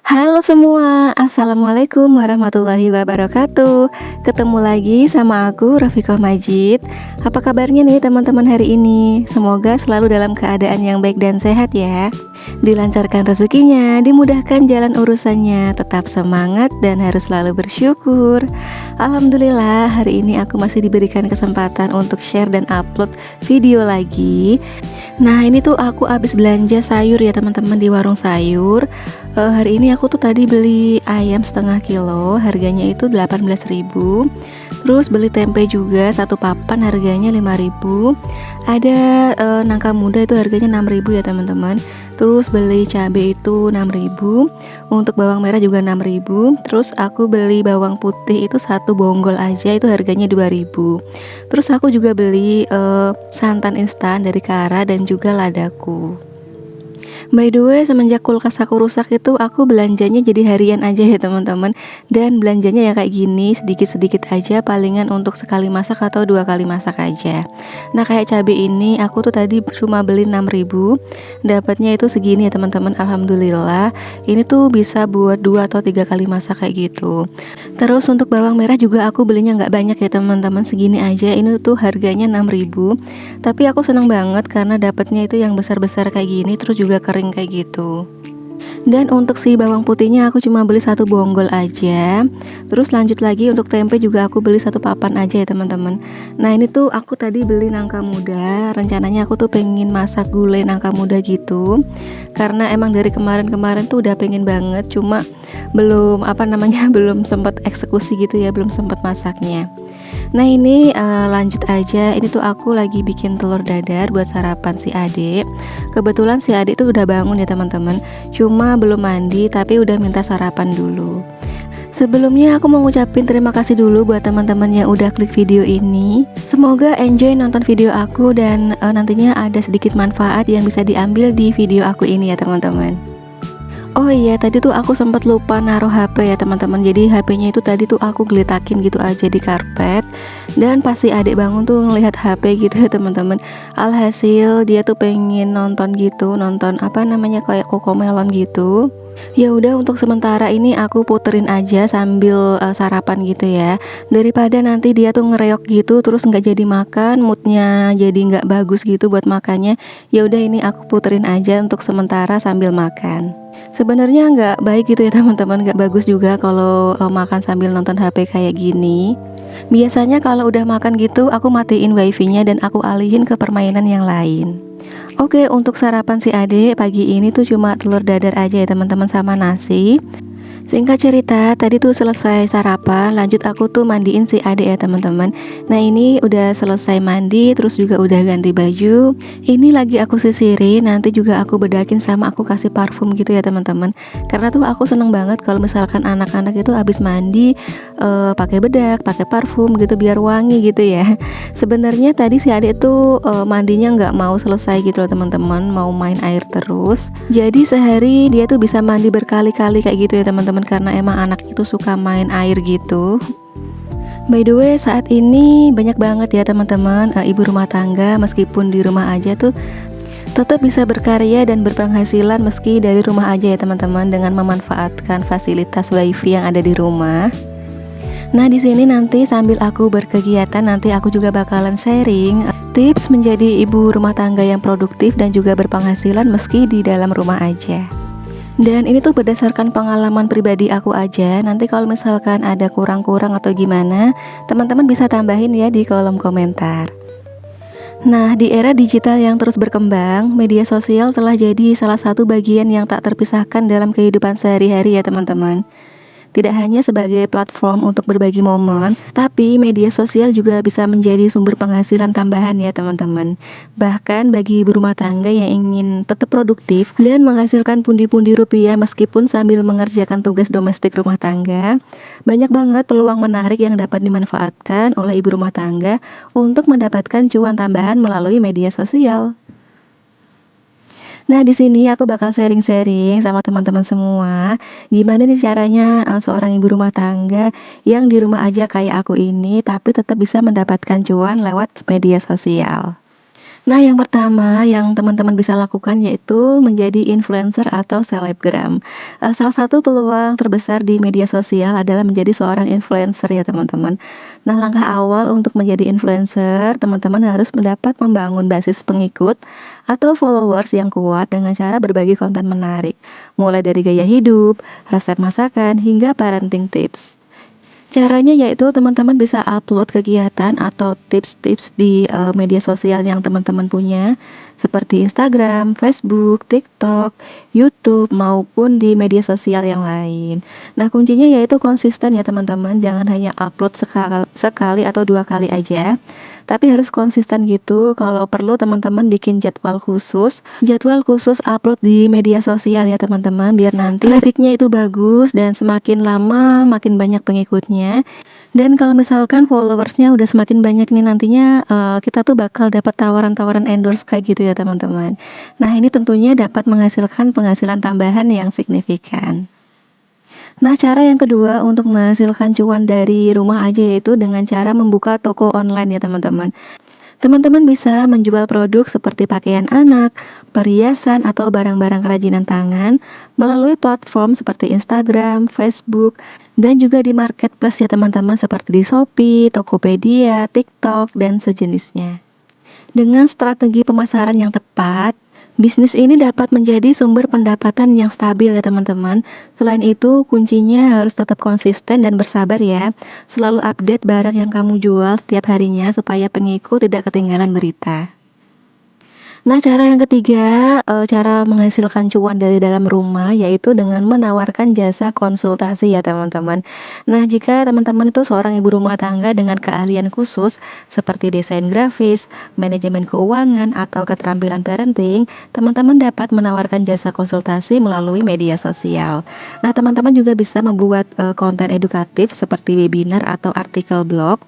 Halo semua, Assalamualaikum warahmatullahi wabarakatuh. Ketemu lagi sama aku Rafiqah Majid. Apa kabarnya nih teman-teman hari ini? Semoga selalu dalam keadaan yang baik dan sehat ya. Dilancarkan rezekinya, dimudahkan jalan urusannya, tetap semangat dan harus selalu bersyukur. Alhamdulillah hari ini aku masih diberikan kesempatan untuk share dan upload video lagi. Nah ini tuh aku habis belanja sayur ya teman-teman di warung sayur. Hari ini aku tuh tadi beli ayam setengah kilo, harganya itu 18.000. Terus beli tempe juga satu papan, harganya 5.000. Ada nangka muda itu harganya 6.000 ya teman-teman. Terus beli cabai itu 6.000. Untuk bawang merah juga 6.000. Terus aku beli bawang putih itu satu bonggol aja itu harganya 2.000. Terus aku juga beli santan instan dari Kara dan juga ladaku. By the way, semenjak kulkas aku rusak itu aku belanjanya jadi harian aja ya teman-teman. Dan belanjanya ya kayak gini, sedikit-sedikit aja, palingan untuk sekali masak atau 2 kali masak aja. Nah kayak cabai ini aku tuh tadi cuma beli 6.000, dapatnya itu segini ya teman-teman. Alhamdulillah ini tuh bisa buat 2 atau 3 kali masak kayak gitu. Terus untuk bawang merah juga aku belinya nggak banyak ya teman-teman, segini aja. Ini tuh harganya 6.000. Tapi aku seneng banget karena dapatnya itu yang besar-besar kayak gini, terus juga kering kayak gitu. Dan untuk si bawang putihnya aku cuma beli satu bonggol aja. Terus lanjut lagi untuk tempe juga aku beli satu papan aja ya teman-teman. Nah ini tuh aku tadi beli nangka muda. Rencananya aku tuh pengen masak gulai nangka muda gitu. Karena emang dari kemarin-kemarin tuh udah pengen banget, cuma belum belum sempat eksekusi gitu ya, belum sempat masaknya. Nah ini lanjut aja. Ini tuh aku lagi bikin telur dadar buat sarapan si adik. Kebetulan si adik tuh udah bangun ya teman-teman. Cuma belum mandi tapi udah minta sarapan dulu. Sebelumnya aku mau ngucapin terima kasih dulu buat teman-teman yang udah klik video ini. Semoga enjoy nonton video aku dan nantinya ada sedikit manfaat yang bisa diambil di video aku ini ya teman-teman. Oh iya, tadi tuh aku sempat lupa naruh HP ya teman-teman. Jadi HP-nya itu tadi tuh aku geletakin gitu aja di karpet. Dan pas si adik bangun tuh ngelihat HP gitu ya teman-teman. Alhasil dia tuh pengen nonton gitu, nonton kayak Cocomelon gitu. Ya udah untuk sementara ini aku puterin aja sambil sarapan gitu ya. Daripada nanti dia tuh ngereok gitu terus nggak jadi makan, moodnya jadi nggak bagus gitu buat makannya. Ya udah ini aku puterin aja untuk sementara sambil makan. Sebenarnya nggak baik gitu ya teman-teman, nggak bagus juga kalau makan sambil nonton HP kayak gini. Biasanya kalau udah makan gitu aku matiin wifi-nya dan aku alihin ke permainan yang lain. Oke, untuk sarapan si Ade pagi ini tuh cuma telur dadar aja ya teman-teman sama nasi. Singkat cerita, tadi tuh selesai sarapan, lanjut aku tuh mandiin si adik ya teman-teman. Nah ini udah selesai mandi, terus juga udah ganti baju. Ini lagi aku sisirin, nanti juga aku bedakin sama aku kasih parfum gitu ya teman-teman. Karena tuh aku seneng banget kalau misalkan anak-anak itu habis mandi pakai bedak, pakai parfum gitu biar wangi gitu ya. Sebenarnya tadi si adik tuh mandinya nggak mau selesai gitu loh teman-teman, mau main air terus. Jadi sehari dia tuh bisa mandi berkali-kali kayak gitu ya teman-teman, karena emang anak itu suka main air gitu. By the way, saat ini banyak banget ya teman-teman ibu rumah tangga meskipun di rumah aja tuh tetap bisa berkarya dan berpenghasilan meski dari rumah aja ya teman-teman, dengan memanfaatkan fasilitas wifi yang ada di rumah. Nah di sini nanti sambil aku berkegiatan, nanti aku juga bakalan sharing tips menjadi ibu rumah tangga yang produktif dan juga berpenghasilan meski di dalam rumah aja. Dan ini tuh berdasarkan pengalaman pribadi aku aja. Nanti kalau misalkan ada kurang-kurang atau gimana, teman-teman bisa tambahin ya di kolom komentar. Nah, di era digital yang terus berkembang, media sosial telah jadi salah satu bagian yang tak terpisahkan dalam kehidupan sehari-hari ya teman-teman. Tidak hanya sebagai platform untuk berbagi momen, tapi media sosial juga bisa menjadi sumber penghasilan tambahan ya teman-teman. Bahkan bagi ibu rumah tangga yang ingin tetap produktif dan menghasilkan pundi-pundi rupiah meskipun sambil mengerjakan tugas domestik rumah tangga, banyak banget peluang menarik yang dapat dimanfaatkan oleh ibu rumah tangga untuk mendapatkan cuan tambahan melalui media sosial. Nah, di sini aku bakal sharing-sharing sama teman-teman semua. Gimana nih caranya seorang ibu rumah tangga yang di rumah aja kayak aku ini, tapi tetap bisa mendapatkan cuan lewat media sosial. Nah, yang pertama yang teman-teman bisa lakukan yaitu menjadi influencer atau selebgram. Salah satu peluang terbesar di media sosial adalah menjadi seorang influencer ya teman-teman. Nah, langkah awal untuk menjadi influencer, teman-teman harus dapat membangun basis pengikut atau followers yang kuat dengan cara berbagi konten menarik, mulai dari gaya hidup, resep masakan, hingga parenting tips. Caranya yaitu teman-teman bisa upload kegiatan atau tips-tips di media sosial yang teman-teman punya, seperti Instagram, Facebook, TikTok, YouTube, maupun di media sosial yang lain. Nah, kuncinya yaitu konsisten ya teman-teman, jangan hanya upload sekali atau 2 kali aja, tapi harus konsisten gitu. Kalau perlu teman-teman bikin jadwal khusus upload di media sosial ya teman-teman, biar nanti grafiknya itu bagus dan semakin lama makin banyak pengikutnya. Dan kalau misalkan followersnya udah semakin banyak nih nantinya, kita tuh bakal dapat tawaran-tawaran endorse kayak gitu ya teman-teman. Nah, ini tentunya dapat menghasilkan penghasilan tambahan yang signifikan. Nah, cara yang kedua untuk menghasilkan cuan dari rumah aja yaitu dengan cara membuka toko online ya teman-teman. Teman-teman bisa menjual produk seperti pakaian anak, perhiasan, atau barang-barang kerajinan tangan melalui platform seperti Instagram, Facebook, dan juga di marketplace ya teman-teman seperti di Shopee, Tokopedia, TikTok, dan sejenisnya. Dengan strategi pemasaran yang tepat, bisnis ini dapat menjadi sumber pendapatan yang stabil ya teman-teman. Selain itu, kuncinya harus tetap konsisten dan bersabar ya. Selalu update barang yang kamu jual setiap harinya supaya pengikut tidak ketinggalan berita. Nah, cara yang ketiga, cara menghasilkan cuan dari dalam rumah yaitu dengan menawarkan jasa konsultasi ya teman-teman. Nah, jika teman-teman itu seorang ibu rumah tangga dengan keahlian khusus seperti desain grafis, manajemen keuangan, atau keterampilan parenting, teman-teman dapat menawarkan jasa konsultasi melalui media sosial. Nah, teman-teman juga bisa membuat konten edukatif seperti webinar atau artikel blog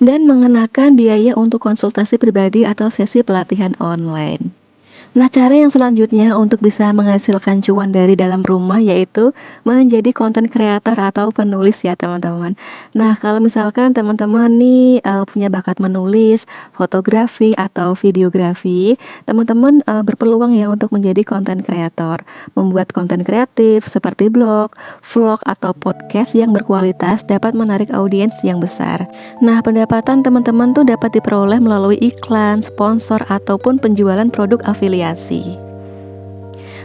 dan mengenakan biaya untuk konsultasi pribadi atau sesi pelatihan online. Nah, cara yang selanjutnya untuk bisa menghasilkan cuan dari dalam rumah yaitu menjadi konten kreator atau penulis ya teman-teman. Nah, kalau misalkan teman-teman nih punya bakat menulis, fotografi atau videografi, teman-teman berpeluang ya untuk menjadi konten kreator, membuat konten kreatif seperti blog, vlog atau podcast yang berkualitas dapat menarik audiens yang besar. Nah, pendapatan teman-teman tuh dapat diperoleh melalui iklan, sponsor ataupun penjualan produk afiliasi.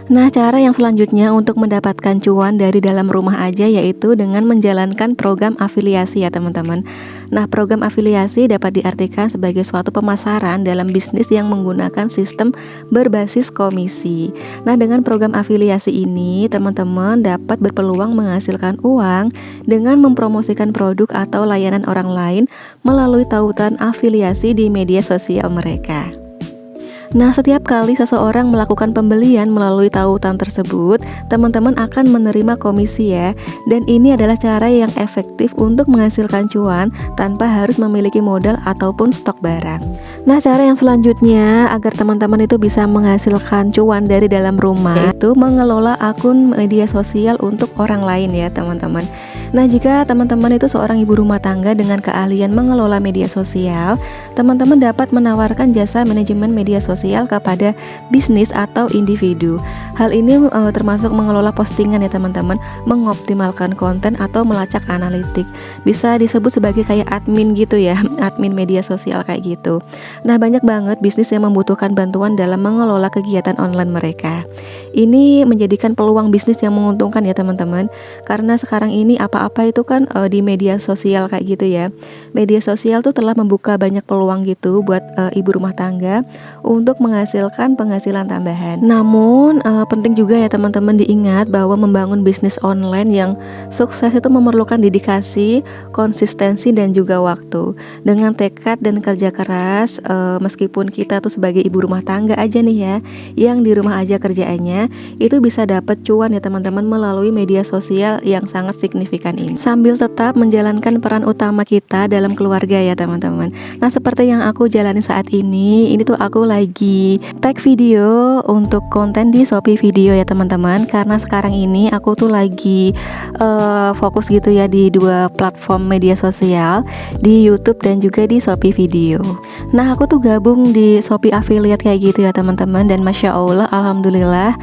Nah, cara yang selanjutnya untuk mendapatkan cuan dari dalam rumah aja yaitu dengan menjalankan program afiliasi ya teman-teman. Nah, program afiliasi dapat diartikan sebagai suatu pemasaran dalam bisnis yang menggunakan sistem berbasis komisi. Nah, dengan program afiliasi ini, teman-teman dapat berpeluang menghasilkan uang dengan mempromosikan produk atau layanan orang lain melalui tautan afiliasi di media sosial mereka. Nah, setiap kali seseorang melakukan pembelian melalui tautan tersebut, teman-teman akan menerima komisi ya. Dan ini adalah cara yang efektif untuk menghasilkan cuan tanpa harus memiliki modal ataupun stok barang. Nah, cara yang selanjutnya agar teman-teman itu bisa menghasilkan cuan dari dalam rumah yaitu mengelola akun media sosial untuk orang lain ya, teman-teman. Nah, jika teman-teman itu seorang ibu rumah tangga dengan keahlian mengelola media sosial, teman-teman dapat menawarkan jasa manajemen media sosial kepada bisnis atau individu. Hal ini termasuk mengelola postingan ya teman-teman, mengoptimalkan konten atau melacak analitik. Bisa disebut sebagai kayak admin gitu ya, admin media sosial kayak gitu. Nah, banyak banget bisnis yang membutuhkan bantuan dalam mengelola kegiatan online mereka. Ini menjadikan peluang bisnis yang menguntungkan ya teman-teman, karena sekarang ini apa-apa itu kan di media sosial kayak gitu ya. Media sosial tuh telah membuka banyak peluang gitu buat ibu rumah tangga untuk menghasilkan penghasilan tambahan. Namun penting juga ya teman-teman diingat bahwa membangun bisnis online yang sukses itu memerlukan dedikasi, konsistensi dan juga waktu. Dengan tekad dan kerja keras, meskipun kita tuh sebagai ibu rumah tangga aja nih ya, yang di rumah aja kerjaannya, itu bisa dapat cuan ya teman-teman melalui media sosial yang sangat signifikan ini. Sambil tetap menjalankan peran utama kita dalam keluarga ya teman-teman. Nah, seperti yang aku jalani saat ini tuh aku lagi lagi tag video untuk konten di Shopee Video ya teman-teman. Karena sekarang ini aku tuh lagi fokus gitu ya di dua platform media sosial, di YouTube dan juga di Shopee Video. Nah aku tuh gabung di Shopee Affiliate kayak gitu ya teman-teman, dan Masya Allah alhamdulillah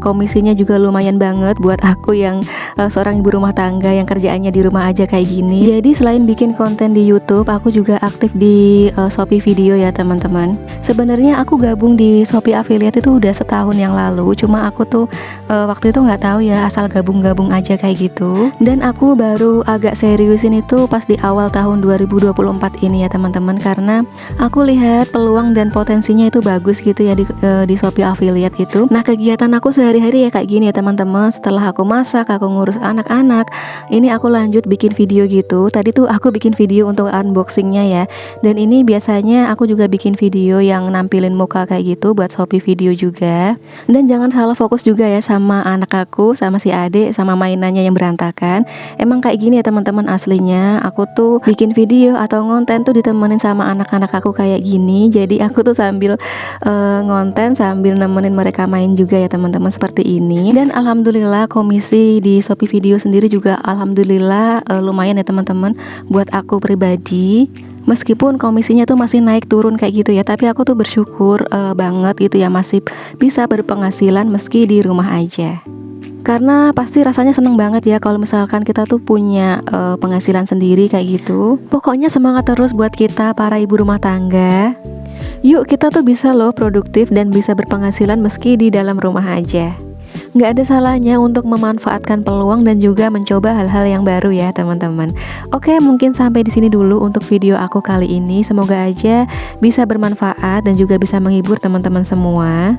komisinya juga lumayan banget buat aku yang seorang ibu rumah tangga yang kerjaannya di rumah aja kayak gini. Jadi selain bikin konten di YouTube, aku juga aktif di Shopee Video ya teman-teman. Sebenarnya aku gabung di Shopee Affiliate itu udah setahun yang lalu, cuma aku tuh waktu itu nggak tahu ya, asal gabung-gabung aja kayak gitu. Dan aku baru agak seriusin itu pas di awal tahun 2024 ini ya teman-teman, karena aku lihat peluang dan potensinya itu bagus gitu ya di Shopee Affiliate gitu. Nah kegiatan aku sehari-hari ya kayak gini ya teman-teman. Setelah aku masak, aku ngurus anak-anak, ini aku lanjut bikin video gitu. Tadi tuh aku bikin video untuk unboxingnya ya, dan ini biasanya aku juga bikin video yang nampilin muka kayak gitu buat Shopee Video juga. Dan jangan salah fokus juga ya sama anak aku, sama si adik, sama mainannya yang berantakan. Emang kayak gini ya teman-teman, aslinya aku tuh bikin video atau ngonten tuh ditemenin sama anak-anak aku kayak gini. Jadi aku tuh sambil ngonten sambil nemenin mereka main juga ya teman-teman, seperti ini. Dan alhamdulillah komisi di Shopee Video sendiri juga alhamdulillah lumayan ya teman-teman buat aku pribadi. Meskipun komisinya tuh masih naik turun kayak gitu ya, tapi aku tuh bersyukur banget gitu ya, masih bisa berpenghasilan meski di rumah aja. Karena pasti rasanya seneng banget ya kalau misalkan kita tuh punya penghasilan sendiri kayak gitu. Pokoknya semangat terus buat kita para ibu rumah tangga. Yuk kita tuh bisa loh produktif dan bisa berpenghasilan meski di dalam rumah aja. Nggak ada salahnya untuk memanfaatkan peluang dan juga mencoba hal-hal yang baru ya teman-teman. Oke, mungkin sampai di sini dulu untuk video aku kali ini. Semoga aja bisa bermanfaat dan juga bisa menghibur teman-teman semua.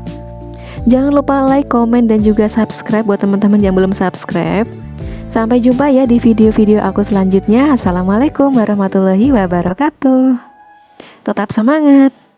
Jangan lupa like, komen, dan juga subscribe buat teman-teman yang belum subscribe. Sampai jumpa ya di video-video aku selanjutnya. Assalamualaikum warahmatullahi wabarakatuh. Tetap semangat.